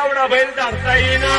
एवढा बैल धरता येईना.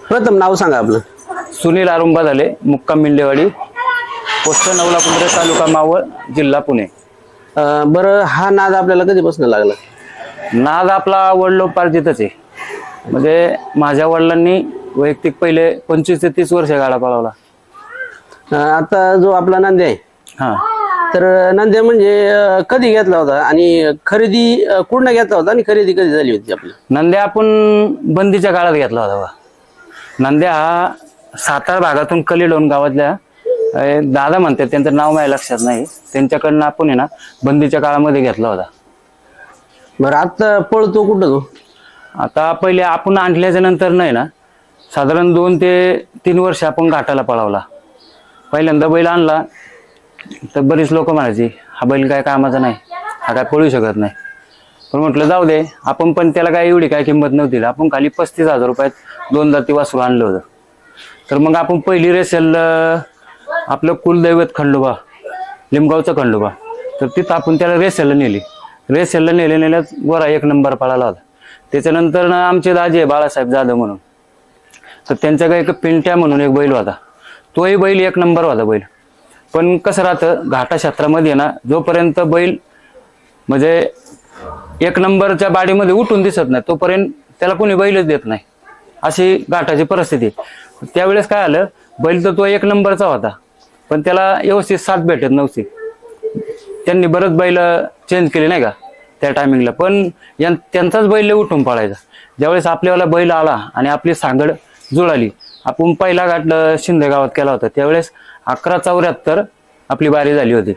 प्रथम नाव सांगा आपलं. सुनील आरुंबा झाले, मुक्काम मिंडेवाडी, पोस्ट नवलापुंद्रे, तालुका मावळ, जिल्हा पुणे. बरं, हा नाद आपल्याला कधीपासून लागला? नाद आपला वडिलोपार्जितच आहे. म्हणजे माझ्या वडिलांनी वैयक्तिक पहिले 25 ते 30 वर्ष गाडा पळवला. आता जो आपला नंद्या आहे, हा, तर नंद्या म्हणजे कधी घेतला होता आणि खरेदी कुठं घेतला होता आणि खरेदी कधी झाली होती आपली? नंद्या आपण बंदीच्या काळात घेतला होता बा. नंद्या हा सातारा भागातून कलिलोन गावातल्या दादा म्हणतात, त्यांचं नाव माझ्या लक्षात नाही, त्यांच्याकडनं आपण आहे ना बंदीच्या काळामध्ये घेतला होता. बरं, आता पळतो कुठं तो? आता पहिले आपण आणल्याच्या नंतर नाही ना, साधारण 2 ते 3 वर्ष आपण घाटाला पळवला. पहिल्यांदा बैल आणला तर बरीच लोक म्हणायची हा बैल काय कामाचा नाही, हा काय पळू शकत नाही. पण म्हटलं जाऊ दे, आपण पण त्याला काय एवढी काय किंमत नव्हती. आपण खाली 35,000 रुपयात 2 जाती वासरू आणलं होतं. तर मग आपण पहिली रेसल आपलं कुलदैवत खंडोबा, लिंबगावचा खंडोबा, तर तिथं आपण त्याला रेसेलला नेली. रेसेलला नेल्याच गोरा 1 नंबर पळाला होता. त्याच्यानंतर ना आमचे दाजी बाळासाहेब जाधव म्हणून, तर त्यांच्या काही एक पिंट्या म्हणून एक बैल होता, तोही बैल 1 नंबर होता बैल. पण कसं राहतं घाटा क्षेत्रामध्ये ना, जोपर्यंत बैल म्हणजे 1 नंबरच्या बाडीमध्ये उठून दिसत नाही तोपर्यंत त्याला कोणी बैलच देत नाही, अशी घाटाची परिस्थिती. त्यावेळेस काय आलं, बैल तर तो 1 नंबरचा होता पण त्याला व्यवस्थित साथ भेटत नव्हती. त्यांनी बरंच बैल चेंज केले नाही का त्या टायमिंगला, पण त्यांचाच बैल उठून पळायचा. ज्यावेळेस आपल्याला बैल आला आणि आपली सांगड जुळाली, आपण पहिला घाट शिंदे गावात केला होता, त्यावेळेस 11:74 आपली बारी झाली होती.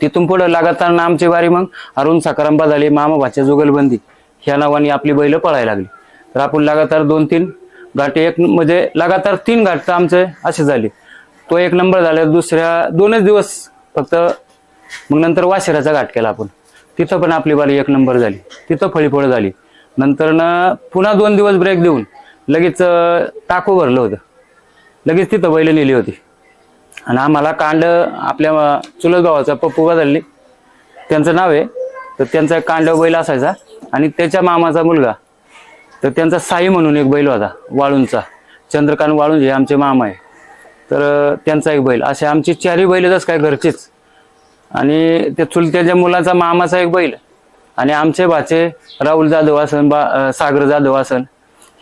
तिथून पुढे लगातार आमची बारी मग अरुण सकाराम झाली, मामा भाच्या जुगलबंदी ह्या नावाने आपली बैल पळायला लागली. तर आपण लगातार 2-3 घाट, एक म्हणजे लगातार 3 घाट तर आमचे असे झाले. तो 1 नंबर झाला. दुसऱ्या 2च दिवस फक्त, मग नंतर वाशिराचा घाट केला आपण, तिथं पण आपली बारी 1 नंबर झाली, तिथं फळीफळ झाली. नंतर पुन्हा 2 दिवस ब्रेक देऊन लगेच टाकू भरलं होतं, लगेच तिथं बैल नेली होती. आणि आम्हाला कांड आपल्या चुलत भावाचा पप्पू बदलली त्यांचं नाव आहे, तर त्यांचा एक कांड बैल असायचा. आणि त्याच्या मामाचा मुलगा, तर त्यांचा साई म्हणून एक बैल होता वाळूंचा, चंद्रकांत वाळून हे आमचे मामा आहे, तर त्यांचा एक बैल. असे आमची 4ही बैलच काय घरचीच. आणि त्या चुलत्याच्या मुलाचा मामाचा एक बैल, आणि आमचे भाचे राहुल जाधव असन, सागर जाधव असन,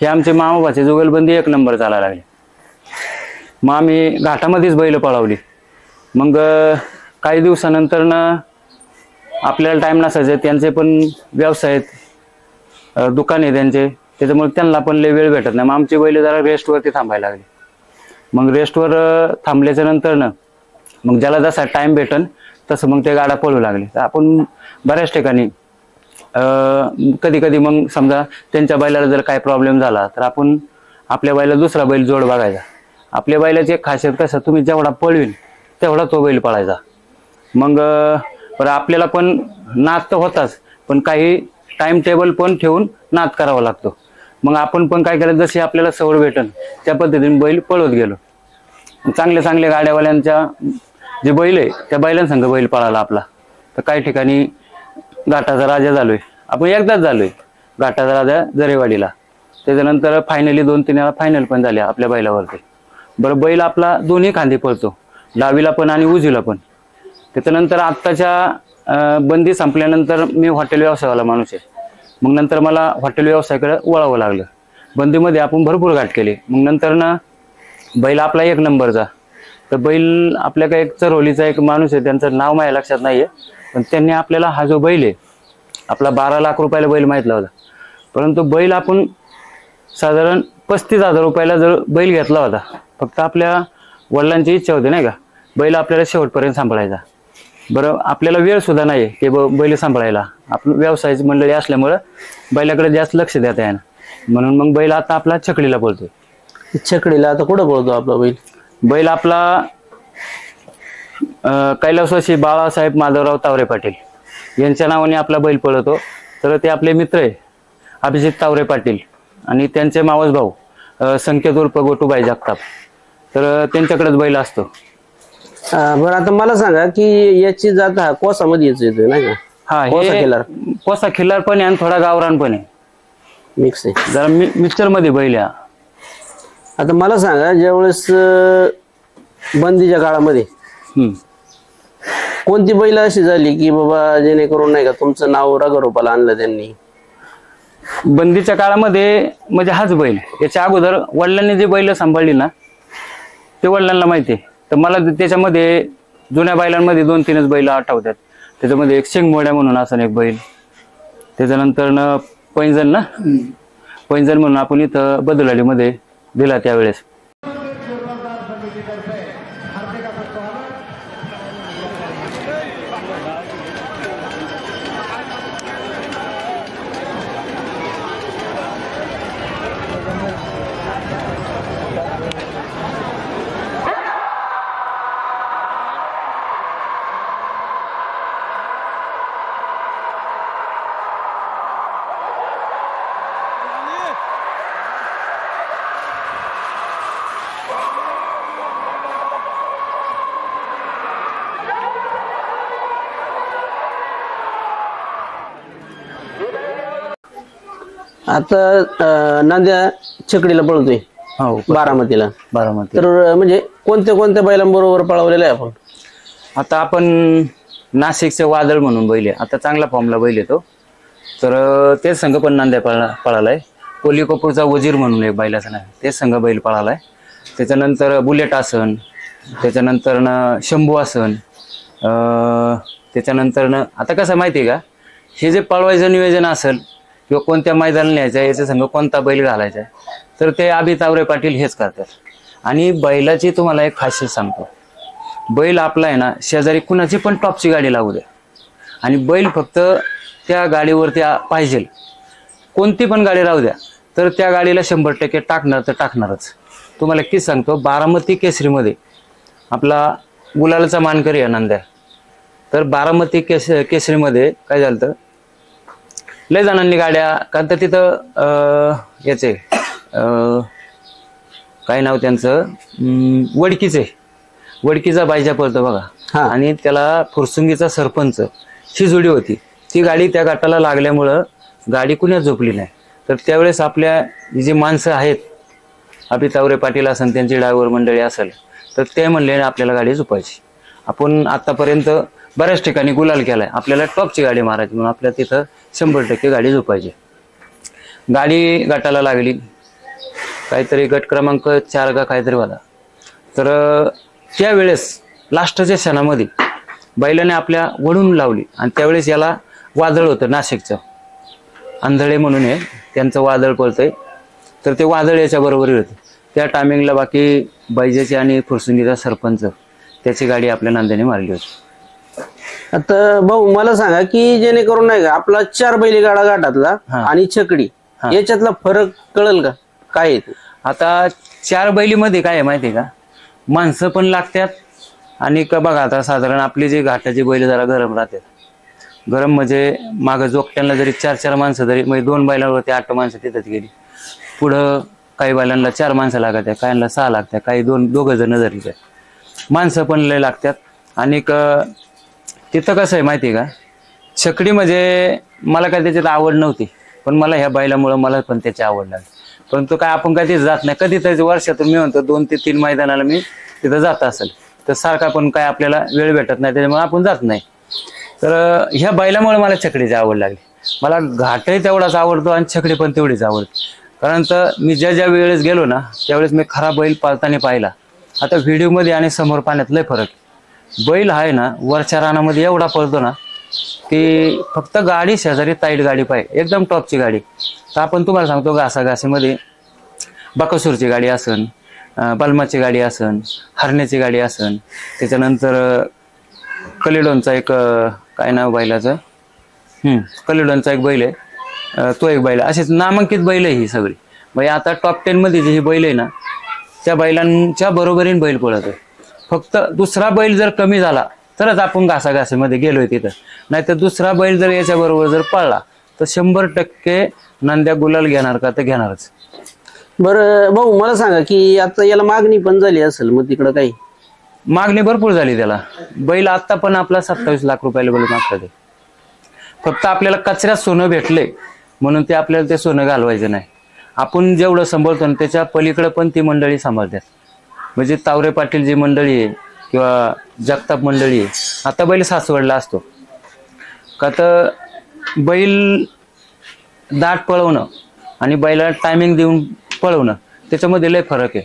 हे आमचे मामा भाचे जुगलबंदी 1 नंबर चालायला लागले. मग आम्ही घाटामध्येच बैल पळवली. मग काही दिवसानंतर आपल्याला टाइम नसायचं, त्यांचे पण व्यवसाय आहेत, दुकान आहे त्यांचे, त्याच्यामुळे त्यांना पण लय वेळ भेटत नाही. मग आमची बैल जरा रेस्टवरती थांबायला लागली. मग रेस्टवर थांबल्याच्या नंतर मग ज्याला जसा टाइम भेटन तसं मग ते गाडा पळू लागले. तर आपण बऱ्याच ठिकाणी कधी कधी मग समजा त्यांच्या बैलाला जर काय प्रॉब्लेम झाला तर आपण आपल्या बैला दुसरा बैल जोड बघायचा. आपल्या बैलाची एक खासियत कसं, तुम्ही जेवढा पळवील तेवढा तो बैल पळायचा. मग बरं आपल्याला पण नाद तर होताच, पण काही टाइम टेबल पण ठेवून नाद करावा लागतो. मग आपण पण काय केलं, जशी आपल्याला सवड भेटन त्या पद्धतीने बैल पळवत गेलो. चांगल्या चांगल्या गाड्यावाल्यांच्या जे बैल आहे त्या बैलांसंग बैल पळाला आपला. तर काही ठिकाणी घाटाचा राजा झालोय आपण, एकदाच झालोय घाटाचा राजा जरेवाडीला. त्याच्यानंतर फायनली 2-3 वेळा फायनल पण झाल्या आपल्या बैलावरती. बरं बैल आपला दोन्ही खांदे पळतो, डावीला पण आणि उजवीला पण. त्याच्यानंतर आत्ताच्या बंदी संपल्यानंतर मी हॉटेल व्यवसायावाला माणूस आहे. मग नंतर मला हॉटेल व्यवसायाकडे वळावं लागलं. बंदीमध्ये आपण भरपूर घाट केले. मग नंतर बैल आपला 1 नंबरचा. तर बैल आपल्या काय एक चरोलीचा एक माणूस आहे, त्यांचं नाव माझ्या लक्षात नाहीये, पण त्यांनी आपल्याला हा जो बैल आहे आपला 12 लाख रुपयाला बैल माहितला होता. परंतु बैल आपण साधारण 35,000 रुपयाला जर बैल घेतला होता. फक्त आपल्या वडिलांची इच्छा होती नाही का, बैल आपल्याला शेवटपर्यंत सांभाळायचा. बरं आपल्याला वेळ सुद्धा नाही की बैल सांभाळायला, आपण व्यवसायाची मंडळी असल्यामुळं बैलाकडे जास्त लक्ष देता येणार. म्हणून मग बैल आता आपला छकडीला पळतोय. छकडीला आता कुठं पळतो आपला बैल? बैल आपला कैलासवासी बाळासाहेब माधवराव तावरे पाटील यांच्या नावाने आपला बैल पळतो. तर ते आपले मित्र आहे अभिजित तावरे पाटील आणि त्यांचे मावस भाऊ संकेत उर्फ गोटूबाई जगताप, तर त्यांच्याकडेच बैल असतो. बरं आता मला सांगा की याची जात हा कोसामध्ये येतो नाही का? हा, कोसा हे खिल्लार. कोसा खिल्लार पण आहे आणि थोडा गावरान पण आहे, मिक्स आहे जरा मिक्सचर मध्ये बैल आहे. आता मला सांगा, ज्यावेळेस बंदीच्या काळामध्ये कोणती बैल अशी झाली की बाबा जेणेकरून नाही का तुमचं नाव रगरूपाला आणलं त्यांनी? बंदीच्या काळामध्ये म्हणजे हाच बैल. याच्या अगोदर वडिलांनी जे बैल सांभाळली ना ते वडिलांना माहिती आहे. तर मला त्याच्यामध्ये जुन्या बैलांमध्ये 2-3च बैल आठवतात. त्याच्यामध्ये एक शेंगमोड्या म्हणून असं एक बैल, त्याच्यानंतर पैंजण पैंजण म्हणून आपण इथं बदलाडीमध्ये दिला त्यावेळेस. आता नांद्या छकडीला पळतोय हो, बारामतीला. बारामती. तर म्हणजे कोणत्या कोणत्या बैलांबरोबर पळवलेलं आहे आपण? आता आपण नाशिकचे वादळ म्हणून बैल आहे, आता चांगला फॉर्मला बैल येतो. तर तेच संघ पण नांद्या पळालाय. कोली कपूरचा वजीर म्हणून एक बैलाचं नाव, तेच संघ बैल पळालाय. त्याच्यानंतर बुलेट आसन, त्याच्यानंतर शंभू आसन, त्याच्यानंतर आता कसं माहिती आहे का, हे जे पळवायचं नियोजन असेल किंवा कोणत्या मैदानाला न्यायचं आहे, याच्या संग कोणता बैल घालायचा आहे, तर ते अभि तावरे पाटील हेच करतात. आणि बैलाची तुम्हाला एक खासियत सांगतो, बैल आपला आहे ना, शेजारी कुणाची पण टॉपची गाडी लागू द्या आणि बैल फक्त त्या गाडीवरती पाहिजे, कोणती पण गाडी राहू द्या, तर त्या गाडीला 100% टाकणार तर टाकणारच. तुम्हाला किती सांगतो, बारामती केसरीमध्ये आपला गुलालाचा मानकरी आहे नंद्या, तर बारामती केसरीमध्ये काय झालं, लय जणांनी गाड्या, कारण तर तिथं याचे काय नाव त्यांचं, वडकीचा बायजा पळतो बघा, आणि त्याला फुरसुंगीचा सरपंच ही जोडी होती. ती गाडी त्या गटाला लागल्यामुळं गाडी कुण्याच झोपली नाही. तर त्यावेळेस आपल्या जी माणसं आहेत, अभि तावरे पाटील असेल, त्यांची ड्रायव्हर मंडळी असेल, तर ते म्हणले आपल्याला गाडी झोपायची. आपण आतापर्यंत बऱ्याच ठिकाणी गुलाल केलाय, आपल्याला टॉपची गाडी मारायची, म्हणून आपल्या तिथं 100% गाडी झोपायची. गाडी गटाला लागली, काहीतरी गट क्रमांक 4 का काहीतरी होता. तर त्यावेळेस लास्टच्या क्षणामध्ये बैलाने आपल्या वळून लावली, आणि त्यावेळेस याला वादळ होतं नाशिकचं, आंधळे म्हणून आहे त्यांचं वादळ पळतंय, तर ते वादळ याच्या बरोबर होते. त्या टायमिंगला बाकी बैजाची आणि फुरसुंगीचा सरपंच त्याची गाडी आपल्या नांद्याने मारली होती. आता भाऊ मला सांगा की जेणेकरून नाही का आपला 4 बैलगाडा घाटातला आणि छकडी याच्यातला फरक कळेल का, काय आहे? आता 4 बैलीमध्ये काय आहे माहिती आहे का, माणसं पण लागतात, आणि का बघा आता साधारण आपली जी घाटाची बैल जरा गरम राहतात, गरम म्हणजे मागं जोगट्यांना जरी 4-4 माणसं जरी, म्हणजे 2 बैलांवरती 8 माणसं तिथंच गेली, पुढं काही बैलांना 4 माणसं लागत आहे, काहींना 6 लागतात, काही 2 जण जरी माणसं पण लय लागतात. आणि तिथं कसं आहे माहिती आहे का, छकडी म्हणजे मला काय त्याच्यात आवड नव्हती, पण मला ह्या बैलामुळं मला पण त्याची आवड लागली. परंतु काय आपण कधीच जात नाही, कधीतरी वर्षातून मी म्हणतो 2 ते 3 मैदानाला मी तिथं जात असेल, तर सारखा पण काय आपल्याला वेळ भेटत नाही, त्याच्यामुळे आपण जात नाही. तर ह्या बैलामुळे मला छकडीची आवड लागली. मला घाटही तेवढाच आवडतो आणि छकडी पण तेवढीच आवडते, कारण तर मी ज्या वेळेस गेलो ना, त्यावेळेस मी खरा बैल पाळताना पाहिला. आता व्हिडिओमध्ये आणि समोर पाण्यात लय फरक. बैल आहे ना वरच्या रानामध्ये एवढा पळतो ना, की फक्त गाडी शेजारी टाईट गाडी पाहिजे, एकदम टॉपची गाडी. तर आपण तुम्हाला सांगतो, घासाघासीमध्ये बकासूरची गाडी असन, बलमाची गाडी असन, हरण्याची गाडी असन, त्याच्यानंतर कलिडोनचा एक काय नाव बैलाचं, कलिडोनचा एक बैल आहे, तो एक बैल, असेच नामांकित बैल आहे ही सगळी. म्हणजे आता टॉप 10 मध्ये जी ही बैल आहे ना, त्या बैलांच्या बरोबरीने बैल पळत आहे. फक्त दुसरा बैल जर कमी झाला तरच आपण घासाघासीमध्ये गेलोय तिथं, नाहीतर दुसरा बैल जर याच्या बरोबर जर पळला तर 100% नंद्या गुलाल घेणार का, तर घेणारच. बरं भाऊ मला सांगा की आता याला मागणी पण झाली असेल, मग तिकडं काही मागणी भरपूर झाली त्याला. बैल आता पण आपला 27 लाख रुपयाला बैल मागतात. फक्त आपल्याला कचऱ्यात सोनं भेटले म्हणून ते आपल्याला ते सोनं घालवायचं नाही. आपण जेवढं सांभाळतो ना त्याच्या पलीकडे पण ती मंडळी सांभाळतात. म्हणजे तावरे पाटील जी मंडळी आहे किंवा जगताप मंडळी आहे, आता बैल सासवडला असतो का, तर बैल दाट पळवणं आणि बैलाला टायमिंग देऊन पळवणं त्याच्यामध्ये लय फरक आहे.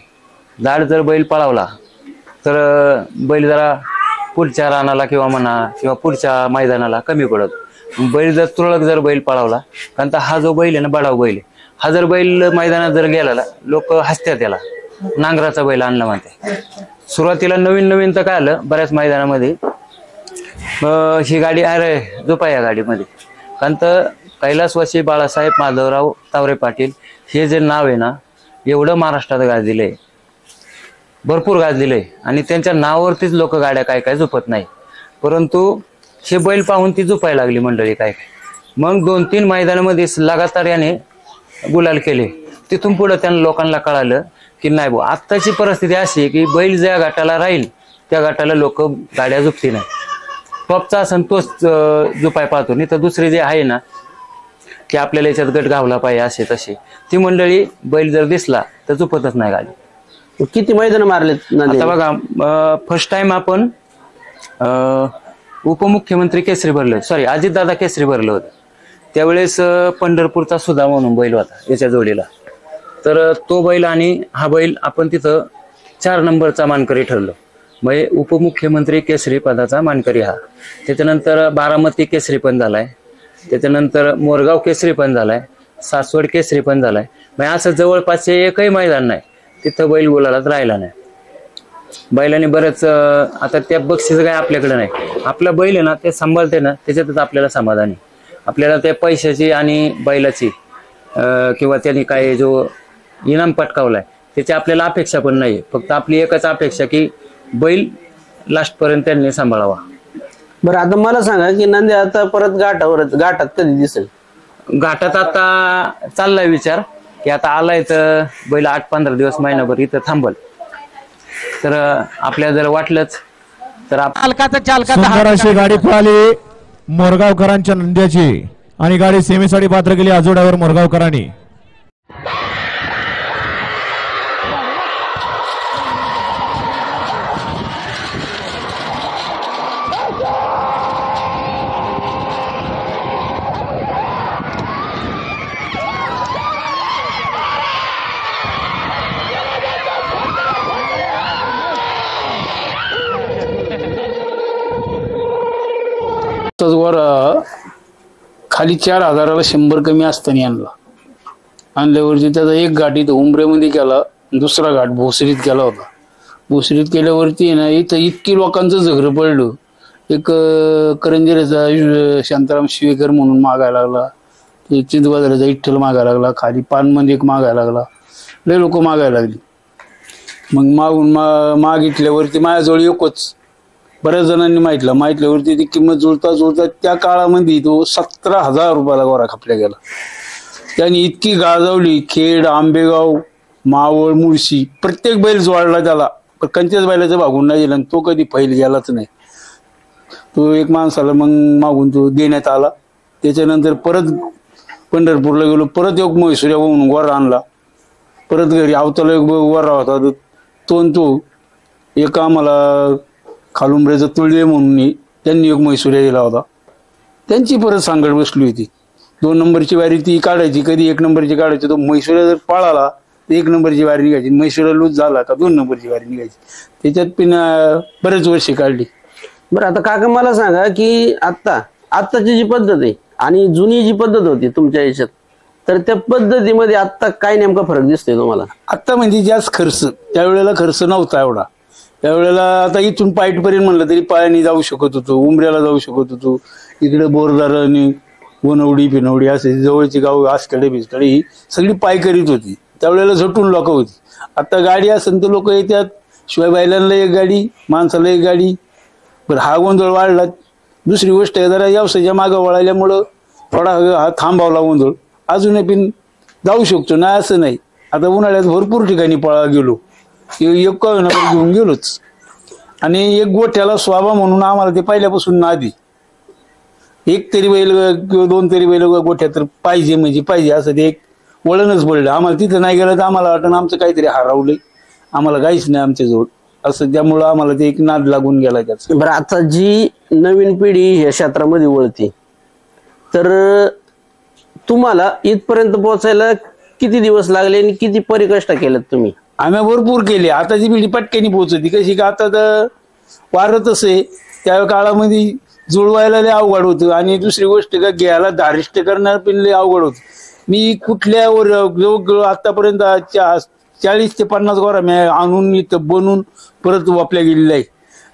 दाट जर बैल पळवला तर बैल जरा पुढच्या रानाला किंवा म्हणा किंवा पुढच्या मैदानाला कमी पडत. बैल जर तुरळक जर बैल पळवला, कारण तर हा जो बैल आहे ना बडाव बैल आहे, हा जर बैल मैदानात जर गेला लोक हसतात, त्याला नांगराचा बैल आणला म्हणते. सुरुवातीला नवीन तर काय आलं बऱ्याच मैदानामध्ये, ही गाडी अरे झोपा या गाडीमध्ये, कारण तर कैलासवासी बाळासाहेब माधवराव तावरे पाटील हे जे नाव आहे ना, एवढं महाराष्ट्रात गाजलेलं आहे, भरपूर गाजलेलं आहे. आणि त्यांच्या नावावरतीच लोक गाड्या काय झोपत नाही. परंतु हे बैल पाहून ती झोपायला लागली मंडळी काय. मग 2-3 मैदानामध्ये लगातार याने गुलाल केले. तिथून पुढे त्यांना लोकांना कळालं की नाही भाऊ, आत्ताची परिस्थिती अशी आहे की बैल ज्या गटाला राहील त्या गटाला लोक गाड्या झोपती नाही. टॉपचा संतोष झोपाय पाहतो, नाही तर दुसरे जे आहे ना की आपल्याला याच्यात गट घावला पाहिजे असे तसे, ती मंडळी बैल जर दिसला तर झोपतच नाही गाडी. किती मैदान मारलेत आता बघा, फर्स्ट टाइम आपण उपमुख्यमंत्री केसरी भरलं, सॉरी अजितदादा केसरी भरलं होतं. त्यावेळेस पंढरपूरचा सुधा म्हणून बैल होता याच्या जोडीला. तर तो बैल आणि हा बैल आपण तिथं 4 नंबरचा मानकरी ठरलो. म्हणजे उपमुख्यमंत्री केसरी पदाचा मानकरी हा. त्याच्यानंतर बारामती केसरी पण झालाय, त्याच्यानंतर मोरगाव केसरी पण झालाय, सासवड केसरी पण झालाय. म्हणजे असं जवळपासचे एकही मैदान नाही तिथं बैल गुलालात राहिला नाही. बैलाने बरंच आता त्या बक्षीस काय आपल्याकडे नाही. आपला बैल आहे ना ते सांभाळते ना त्याच्यातच आपल्याला समाधान आहे. आपल्याला त्या पैशाची आणि बैलाची किंवा त्यांनी काय जो इनाम पटकावलाय त्याची आपल्याला अपेक्षा पण नाही. फक्त आपली एकच अपेक्षा की बैल लास्ट पर्यंत त्यांनी सांभाळावा. बरं आता मला सांगा की नंद्या आता परत घाटात कधी दिसेल? घाटात आता चाललाय विचार की आता आलाय तर बैल 8-15 दिवस महिनाभर इथं थांबल. तर आपल्याला जर वाटलंच तर सुंदर अशी गाडी पळाली मोरगावकरांच्या नंद्याची आणि गाडी सेमीसाठी पात्र केली आजोड्यावर मोरगावकरांनी. वर खाली 4,000ला 100 कमी असताना आणल्यावरती त्याचा एक घाट इथं उंबरेमध्ये केला, दुसरा घाट भोसरीत केला होता. भोसरीत केल्यावरती ना इथं इतकी लोकांचं झगडं पडलं. एक करंजेचा शांताराम शिवेकर म्हणून मागायला लागला, चिंचबाजाराचा विठ्ठल मागायला लागला, खाली पानमध्ये एक मागायला लागला, लय लोक मागायला लागली. मग मागितल्यावरती माझ्याजवळ एकच बऱ्याच जणांनी माहितल्यावरती ती किंमत जुळता त्या काळामध्ये तो 17,000 रुपयाला गोरा खपल्या गेला. त्यांनी इतकी गाजवली. खेड, आंबेगाव, मावळ, मुळशी प्रत्येक बैल जोडला त्याला, पण कंचेच बैलाचं भागून नाही दिला. तो कधी फैल गेलाच नाही. तो एक माणसाला मग मागून तो देण्यात आला. त्याच्यानंतर परत पंढरपूरला गेलो, परत एक म्हैसूर्या होऊन गोरा आणला. परत घरी आवताला एक गोरा होता तो एक आम्हाला खालुंबऱ्याचा तुळवे म्हणून त्यांनी एक म्हैसूर्या दिला होता. त्यांची परत सांगड बसली होती. 2 नंबरची वारी ती काढायची, कधी 1 नंबरची काढायची. तो म्हैसूर्या जर पळाला तर 1 नंबरची वारी निघायची, म्हैसूर्या लूज झाला का 2 नंबरची वारी निघायची. त्याच्यात पण बरेच वर्षे काढली. बरं आता काका मला सांगा की आत्ताची जी पद्धत आहे आणि जुनी जी पद्धत होती तुमच्या याच्यात, तर त्या पद्धतीमध्ये आता काय नेमका फरक दिसतोय तुम्हाला? आता म्हणजे जास्त खर्च, त्यावेळेला खर्च नव्हता एवढा. त्यावेळेला आता इथून पाईटपर्यंत म्हणलं तरी पायाने जाऊ शकत होतो, उमऱ्याला जाऊ शकत होतो. इकडे बोरदाराने वनवडी फिनवडी असे जवळची गाव आसकडे भिसकडे ही सगळी पाय करीत होती. त्यावेळेला झटून लोक होती. आता गाडी असेल तर लोक येतात, शिवाय बैलांना एक गाडी, माणसाला एक गाडी. बरं हा गोंधळ वाढला. दुसरी गोष्ट आहे जरा व्यवसायाच्या मागं वळाल्यामुळं थोडा हा थांबावला गोंधळ. अजूनही पण जाऊ शकतो नाही असं नाही. आता उन्हाळ्यात भरपूर ठिकाणी गेलो, एक घेऊन गेलोच. आणि एक गोठ्याला स्वाभा म्हणून आम्हाला ते पहिल्यापासून नादी, एक तरी बैल किंवा 2 तरी बैल गोठ्यात तर पाहिजे म्हणजे पाहिजे असं ते एक वळणच पडलं आम्हाला. तिथं नाही गेलं तर आम्हाला वाटतं आमचं काहीतरी हरवलंय, आम्हाला काहीच नाही आमच्याजवळ असं. त्यामुळं आम्हाला ते एक नाद लागून गेला त्याचा. बरं आता जी नवीन पिढी या क्षेत्रामध्ये वळती, तर तुम्हाला इथपर्यंत पोहोचायला किती दिवस लागले आणि किती परिकष्ट केलेत तुम्ही? आम्ही भरपूर केले. आताची पिढी पटकनी पोहोचती कशी का, आता तर वारत असे त्या काळामध्ये जुळवायला लय अवघड होतं. आणि दुसरी गोष्ट का घ्यायला धारिष्ट करणार पण लय अवघड होतं. मी कुठल्यावर जवळ आतापर्यंत 40 ते 50 गोरा मी आणून इथं बनवून परत वापल्या गेलेला आहे.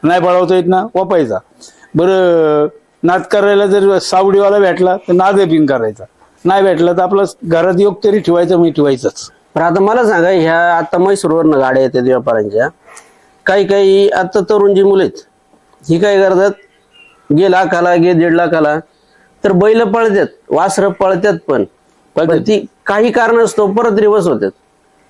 नाही पळवता येत ना वापायचा. बरं नाद करायला जर सावडीवाला भेटला तर नाद बिन करायचा, नाही भेटला तर आपला घरात योग तरी ठेवायचा, मी ठेवायचाच. पण आता मला सांगा, ह्या आता म्हैसूरवरनं गाड्या येतात व्यापाऱ्यांच्या, काही आता तरुण जी मुलं आहेत ही काय करतात, गे 1 लाखाला गे 1.5 लाखाला तर बैल पळतात, वासरं पळतात, पण ती काही कारणास्तव परत रिवर्स होतात.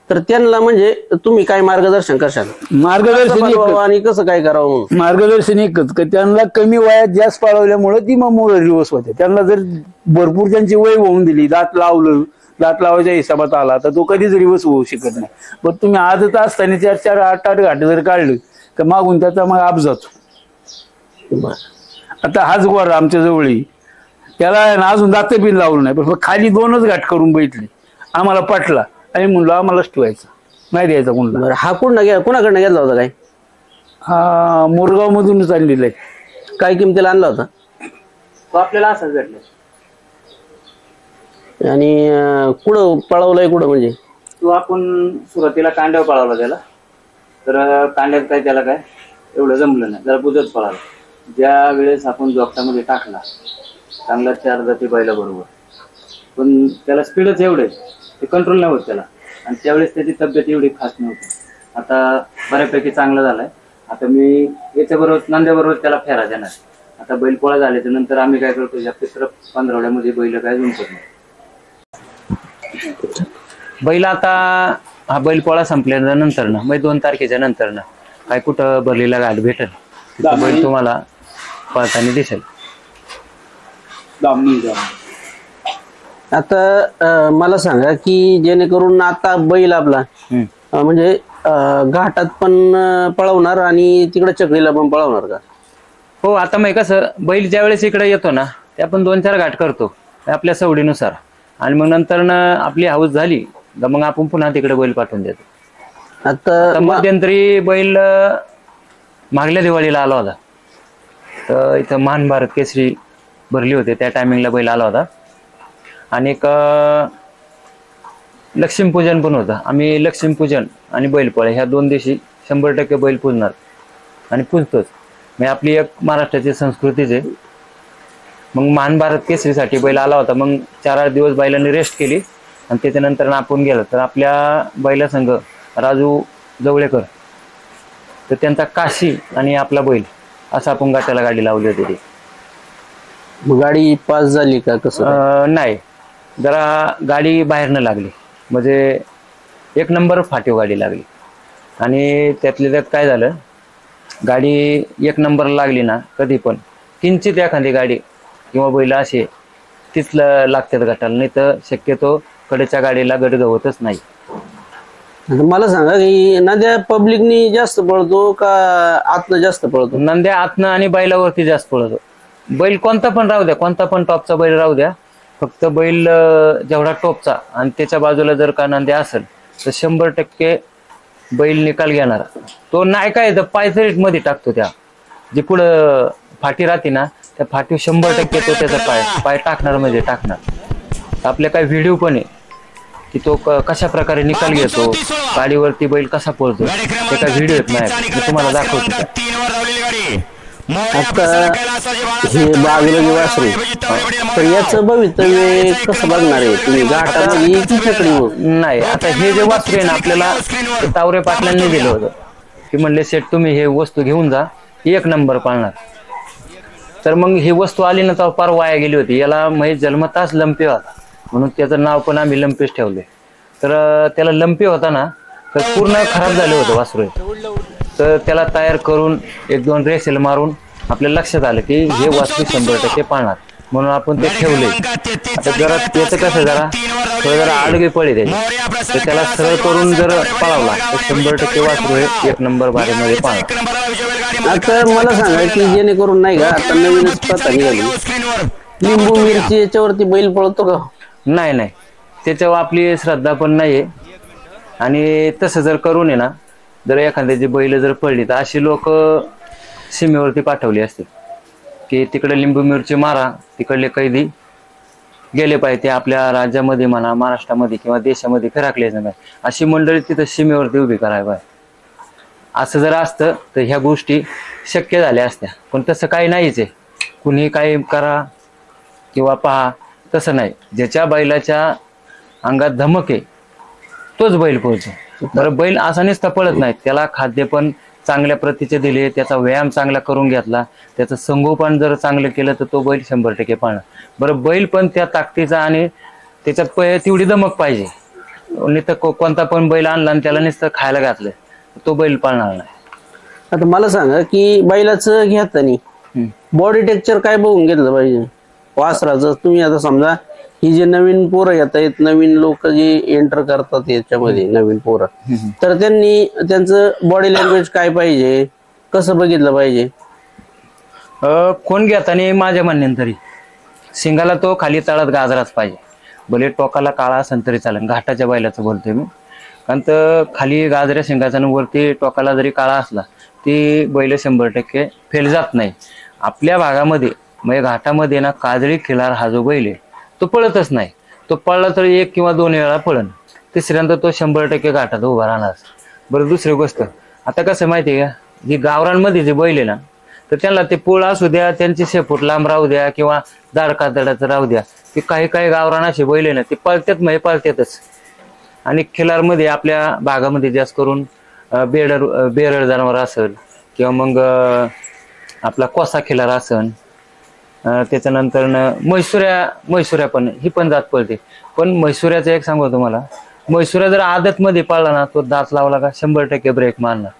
तर त्यांना म्हणजे तुम्ही काय मार्गदर्शन करशाल? मार्गदर्शन आणि कसं काय करावं म्हणून? मार्गदर्शन एकच की त्यांना कमी वयात जास्त पाळवल्यामुळे ती मग मुलं रिवर्स होते. त्यांना जर भरपूर त्यांची वय होऊन दिली, दात लावायच्या हिसाबात आला तर तो कधीच रिवर्स होऊ शकत नाही. पण तुम्ही आजच असताना 4-4, 8-8 घाटे जर काढले तर मागून त्याचा मग आप जातो. आता हाच गोरा आमच्या जवळी, त्याला अजून दात बिन लावलं नाही, पण खाली 2च घाट करून बैठले. आम्हाला पटला आणि म्हणलो आम्हालाच ठेवायचं, नाही द्यायचा कोणाला. हा कुणाकडनं घेतला होता काय? हा मोरगाव मधूनच आणलेला आहे. काय किमतीला आणला होता तो आपल्याला असंच भेटलं. आणि कुठं पळवलाय कुठं म्हणजे तो आपण सुरुवातीला कांड्यावर पळावला त्याला. तर कांड्यात काय त्याला काय एवढं जमलं नाही, जरा बुजत पळाला. ज्या वेळेस आपण जोगटामध्ये टाकला चांगला 4 जाती बैला बरोबर, पण त्याला स्पीडच एवढे ते कंट्रोल नाही होत त्याला. आणि त्यावेळेस त्याची तब्येत एवढी खास नव्हती. आता बऱ्यापैकी चांगला झालाय. आता मी याच्याबरोबर नांद्याबरोबर त्याला फेरा देणार. आता बैल पोळा झाल्याच्या नंतर आम्ही काय करतो, या पित्र पंधरवड्यामध्ये बैल काय झुंपत नाही. बैल आता हा बैल पोळा संपल्याच्या नंतर ना, मग 2 तारखेच्या नंतर ना काय कुठं भरलेला घाट भेटेल तिथं बैल तुम्हाला पळताना दिसेल. आता मला सांगा की जेणेकरून आता बैल आपला म्हणजे घाटात पण पळवणार आणि तिकडे चकडीला पण पळवणार का? हो, आता मग कसं बैल ज्या वेळेस इकडे येतो ना ते आपण 2-4 घाट करतो आपल्या सवडीनुसार. आणि मग नंतर आपली हाऊस झाली तर मग आपण पुन्हा तिकडे बैल पाठवून देतो. आता मध्यंतरी बैल मागल्या दिवाळीला आला होता. तर इथं महान भारत केसरी भरली होती, त्या टायमिंगला बैल आला होता. आणि एक लक्ष्मीपूजन पण होतं. आम्ही लक्ष्मीपूजन आणि बैलपोळा ह्या 2 दिवशी 100% बैल पूजणार आणि पूजतोच. म्हणजे आपली एक महाराष्ट्राची संस्कृतीच आहे. मग महान भारत केसरीसाठी बैल आला होता. मग 4-8 दिवस बैलांनी रेस्ट केली आणि त्याच्यानंतर आपण गेलो तर आपल्या बैला संघ राजू जवळेकर, तर त्यांचा काशी आणि आपला बैल असं आपण गाठाला गाडी लावली होती. ती गाडी पास झाली का कसं? नाही, जरा गाडी बाहेरनं लागली. म्हणजे 1 नंबर फाटीव गाडी लागली. आणि त्यातल्या त्यात काय झालं, गाडी 1 नंबरला लागली ना कधी पण किंचित एखादी गाडी किंवा बैल असे तीच लागतात गटाला, नाही तर शक्यतो कडेच्या गाडीला गट गवतच नाही. मला सांगा की नद्या पब्लिकनी जास्त पळतो का आतनं जास्त पळतो? नंद्या आतनं आणि बैलावरती जास्त पळतो. बैल कोणता पण राहू द्या, कोणता पण टॉपचा बैल राहू द्या, फक्त बैल जेवढा टॉपचा आणि त्याच्या बाजूला जर का नंद्या असेल तर 100% बैल निकाल घेणार. तो नाही काय तर पायथरीट मध्ये टाकतो. त्या जी पुढं फाटी राहते ना त्या फाटी 100% तो त्याचा पाय टाकणार म्हणजे टाकणार. आपल्या काही व्हिडिओ पण आहे की तो कशा प्रकारे निकाल घेतो, गाडीवरती बैल कसा पळतो, ते काय व्हिडिओ येत नाही, मी तुम्हाला दाखवतो. आता हे बाजूला वासरू तर याचं भवितव्य कसं बघणार आहे तुम्ही? घाटामध्ये की चकडीवर? नाही, आता हे जे वासरू आहे ना आपल्याला तावरे पाटलांनी दिलं होतं की म्हणले सेट तुम्ही हे वस्तू घेऊन जा, 1 नंबर पाळणार. तर मग ही वस्तू आली ना तर पार वाया गेली होती. याला म्हणजे जन्मताच लंपी होता म्हणून त्याचं नाव पण आम्ही लंपीच ठेवले. तर त्याला लंपी होता ना तर पूर्ण खराब झालं होतं वासरू. तर त्याला तयार करून 1-2 रेसेल मारून आपल्या लक्षात आलं की हे वासरू 100% पाळणार म्हणून आपण ते ठेवले. आता जरा त्याचं कसं जरा आडगे पडे त्याचे, तर त्याला सरळ करून जर पळावला तर 100% वासरू हे 1 नंबर बारीमध्ये पाळणार. आता मला सांगा की जेणेकरून नाही का आता नवीनच प्रथा निघाली, लिंबू मिरची याच्यावरती बैल पळतो का? नाही, त्याच्यावर आपली श्रद्धा पण नाहीये. आणि तसं जर करून आहे ना, जर एखाद्याची बैल जर पडली तर अशी लोक सीमेवरती पाठवली असते की तिकडे लिंबू मिरची मारा, तिकडले कैदी गेले पाहिजे. आपल्या राज्यामध्ये म्हणा, महाराष्ट्रामध्ये किंवा देशामध्ये फिरकलेच नाही, अशी मंडळी तिथं सीमेवरती उभी करायला पाहिजे. असं जर असतं तर ह्या गोष्टी शक्य झाल्या असत्या. पण तसं काही नाहीच आहे. कुणी काही करा किंवा पहा तसं नाही. ज्याच्या बैलाच्या अंगात धमक आहे तोच बैल पोहोचतो. बरं, बैल असा नुसता पळत नाही, त्याला खाद्य पण चांगल्या प्रतीचे दिले, त्याचा व्यायाम चांगला करून घेतला, त्याचं संगोपन जर चांगलं केलं तर तो बैल 100% पाळणार. बरं, बैल पण त्या ताकदीचा आणि त्याच्यात तेवढी दमक पाहिजे. नाही तर कोणता पण बैल आणला आणि त्याला नुसतं खायला घातलं तो बैल पाळणार नाही. आता मला सांगा की बैलाचं घेताना बॉडी टेक्चर काय बघून घेतलं पाहिजे वासराचं? तुम्ही आता समजा ही जे नवीन पोरं येत आहेत, नवीन लोक जे एंटर करतात याच्यामध्ये नवीन पोरं, तर त्यांनी त्यांचं बॉडी लँग्वेज काय पाहिजे, कसं बघितलं पाहिजे? कोण घेताना माझ्या म्हणण्याने तरी शिंगाला तो खाली तळात गाजराच पाहिजे. भले टोकाला काळा असेल तरी चालेल, घाटाच्या बैलाचं बोलतोय मी. कारण तर खाली गाजऱ्या शिंगाचा आणि वरती टोकाला जरी काळा असला ती बैल 100% फेल जात नाही. आपल्या भागामध्ये म्हणजे घाटामध्ये ना काजळी खिलार हा जो बैल आहे तो पळतच नाही. तो पळला तर 1 किंवा 2 वेळा पळन, तिसऱ्यांदा तो 100% घाटात उभा राहणार. बरं, दुसरी गोष्ट आता कसं माहिती आहे का, जी गावरांमध्ये जे बैल आहे ना तर त्यांना ते पोळ असू द्या, त्यांची शेपूट लांब राहू द्या किंवा दाड कातडाचं राहू द्या, ते काही काही गावरान असे बैल आहे ना ते पळतात म्हणजे पळतातच. आणि खिलारमध्ये आपल्या भागामध्ये जास्त करून बेरड जनावर असेल किंवा मग आपला कोसा खिलार असेल, त्याच्यानंतर म्हैसुऱ्या पण ही पण जात पळते. पण म्हैसुऱ्याचं एक सांगू तुम्हाला, म्हैसुऱ्या जर आदतमध्ये पळला ना तो दात लावला का 100% ब्रेक मारणार.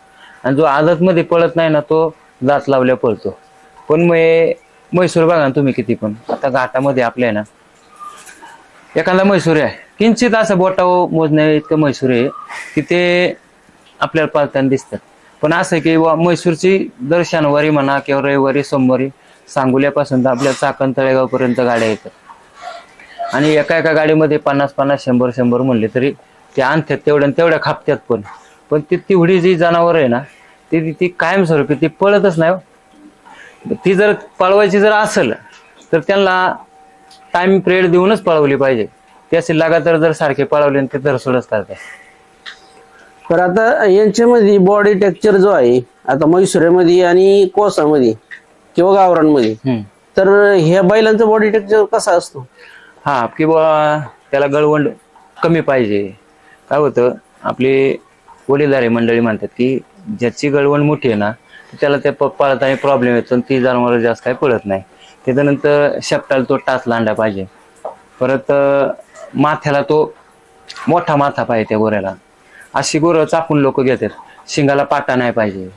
आणि जो आदतमध्ये पळत नाही ना तो दात लावल्या पळतो. पण म्हैसूर बघा ना तुम्ही किती पण, आता घाटामध्ये आपल्या आहे ना एखादा म्हैसूर आहे किंचित असं बोटावर मोजण्या इतकं म्हैसूर आहे की ते आपल्याला पाळताना दिसतात. पण असं की म्हैसूरची दर शनिवारी म्हणा किंवा रविवारी सोमवारी सांगोल्यापासून तर आपल्या चाकण तळेगाव पर्यंत गाड्या येतात. आणि एका एका गाडीमध्ये 50-50, 100-100 म्हणले तरी ते आणतात तेवढ्या खापत्यात. पण ती तेवढी जी जनावर आहे ना ती कायमस्वरूपी ती पळतच नाही. ती जर पळवायची जर असेल तर त्यांना टाइम पिरियड देऊनच पळवली पाहिजे. ते असे लगातार जर सारखे पळवले ते धरसोडच करतात. तर आता यांच्यामध्ये बॉडी टेक्चर जो आहे आता म्हैसुऱ्यामध्ये आणि कोसामध्ये किंवा गावरांमध्ये, तर ह्या बैलांचा बॉडी टेक्चर कसा असतो? हा, किंवा त्याला गळवंड कमी पाहिजे. काय होतं, आपली वडीलधारी मंडळी म्हणतात की ज्याची गळवण मोठी आहे ना त्याला त्या पळताना प्रॉब्लेम येतो आणि ती जनावर जास्त काही पळत नाही. त्याच्यानंतर शेपटाला तो टाच लांडा पाहिजे. परत माथ्याला तो मोठा माथा पाहिजे त्या गोऱ्याला. अशी गोरं चापून लोक घेतात. शिंगाला पाटा नाही पाहिजे.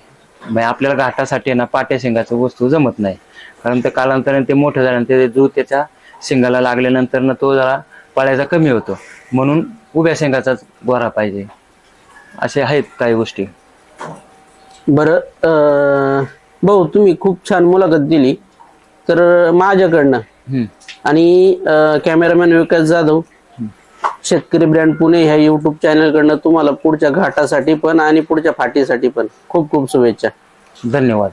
म्हणजे आपल्याला घाटासाठी ना पाट्या शिंगाचं वस्तू जमत नाही, कारण ते कालांतराने ते मोठं झाल्यानंतर ते जो त्याच्या शिंगाला लागल्यानंतर ना तो जरा पळायचा कमी होतो. म्हणून उभ्या शिंगाचाच गोरा पाहिजे. असे आहेत काही गोष्टी. बरं, भाऊ तुम्ही खूप छान मुलाखत दिली. तर माझ्याकडनं आणि कॅमेरामॅन विकास जाधव शेतकरी ब्रँड पुणे ह्या युट्यूब चॅनलकडनं तुम्हाला पुढच्या घाटासाठी पण आणि पुढच्या फाटीसाठी पण खूप खूप शुभेच्छा. धन्यवाद.